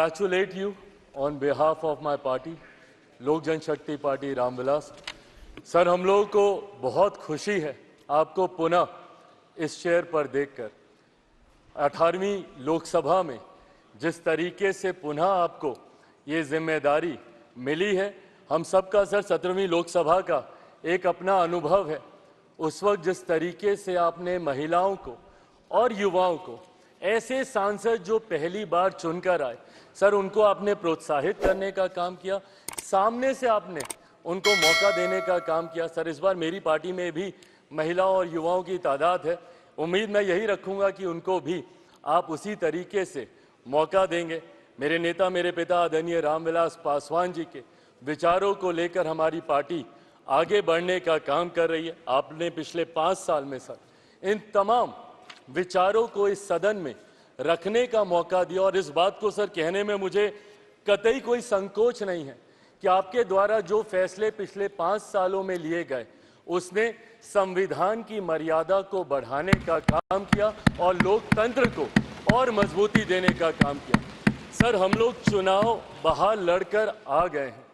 congratulate you on behalf of my party, लोक जनशक्ति party Ramvilas. Sir, हम लोगों को बहुत खुशी है आपको पुनः इस चेयर पर देखकर। 18वीं लोकसभा में जिस तरीके से पुनः आपको ये जिम्मेदारी मिली है, हम सबका सर 17वीं लोकसभा का एक अपना अनुभव है। उस वक्त जिस तरीके से आपने महिलाओं को और युवाओं को, ऐसे सांसद जो पहली बार चुनकर आए, सर उनको आपने प्रोत्साहित करने का काम किया, सामने से आपने उनको मौका देने का काम किया। सर, इस बार मेरी पार्टी में भी महिलाओं और युवाओं की तादाद है। उम्मीद मैं यही रखूंगा कि उनको भी आप उसी तरीके से मौका देंगे। मेरे नेता, मेरे पिता आदरणीय रामविलास पासवान जी के विचारों को लेकर हमारी पार्टी आगे बढ़ने का काम कर रही है। आपने पिछले 5 साल में सर इन तमाम विचारों को इस सदन में रखने का मौका दिया और इस बात को सर कहने में मुझे कतई कोई संकोच नहीं है कि आपके द्वारा जो फैसले पिछले 5 सालों में लिए गए, उसने संविधान की मर्यादा को बढ़ाने का काम किया और लोकतंत्र को और मजबूती देने का काम किया। सर, हम लोग चुनाव बाहर लड़कर आ गए हैं।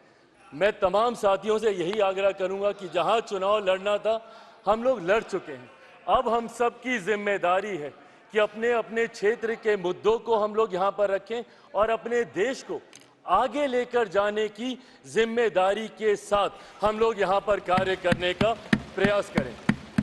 मैं तमाम साथियों से यही आग्रह करूंगा कि जहां चुनाव लड़ना था, हम लोग लड़ चुके हैं। अब हम सबकी जिम्मेदारी है कि अपने अपने क्षेत्र के मुद्दों को हम लोग यहाँ पर रखें और अपने देश को आगे लेकर जाने की जिम्मेदारी के साथ हम लोग यहाँ पर कार्य करने का प्रयास करें।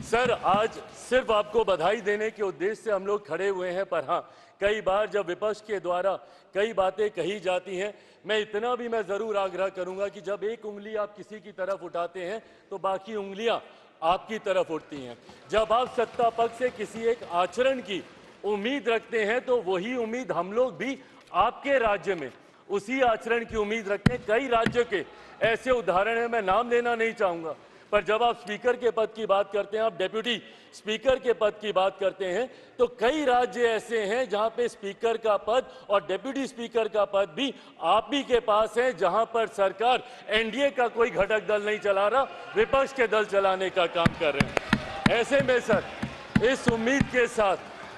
सर, आज सिर्फ आपको बधाई देने के उद्देश्य से हम लोग खड़े हुए हैं, पर हाँ, कई बार जब विपक्ष के द्वारा कई बातें कही जाती हैं, मैं इतना भी मैं जरूर आग्रह करूंगा कि जब एक उंगली आप किसी की तरफ उठाते हैं तो बाकी उंगलियां आपकी तरफ उठती हैं। जब आप सत्ता पक्ष से किसी एक आचरण की उम्मीद रखते हैं तो वही उम्मीद हम लोग भी आपके राज्य में उसी आचरण की उम्मीद रखते हैं। कई राज्यों के ऐसे उदाहरण हैं, मैं नाम लेना नहीं चाहूंगा, पर जब आप स्पीकर के पद की बात करते हैं, आप डेप्यूटी स्पीकर के पद की बात करते हैं, तो कई राज्य ऐसे हैं जहां पे स्पीकर का पद और डेप्यूटी स्पीकर का पद भी आप ही के पास है, जहां पर सरकार एनडीए का कोई घटक दल नहीं चला रहा, विपक्ष के दल चलाने का काम कर रहे हैं। ऐसे में सर, इस उम्मीद के साथ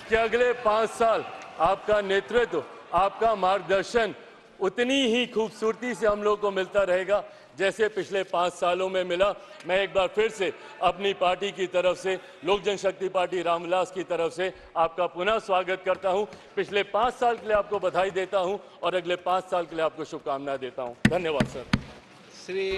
कि अगले 5 साल आपका नेतृत्व, आपका मार्गदर्शन उतनी ही खूबसूरती से हम लोग को मिलता रहेगा जैसे पिछले 5 सालों में मिला। मैं एक बार फिर से अपनी पार्टी की तरफ से, लोक जनशक्ति पार्टी रामविलास की तरफ से आपका पुनः स्वागत करता हूं। पिछले 5 साल के लिए आपको बधाई देता हूं और अगले 5 साल के लिए आपको शुभकामनाएं देता हूं। धन्यवाद सर। श्री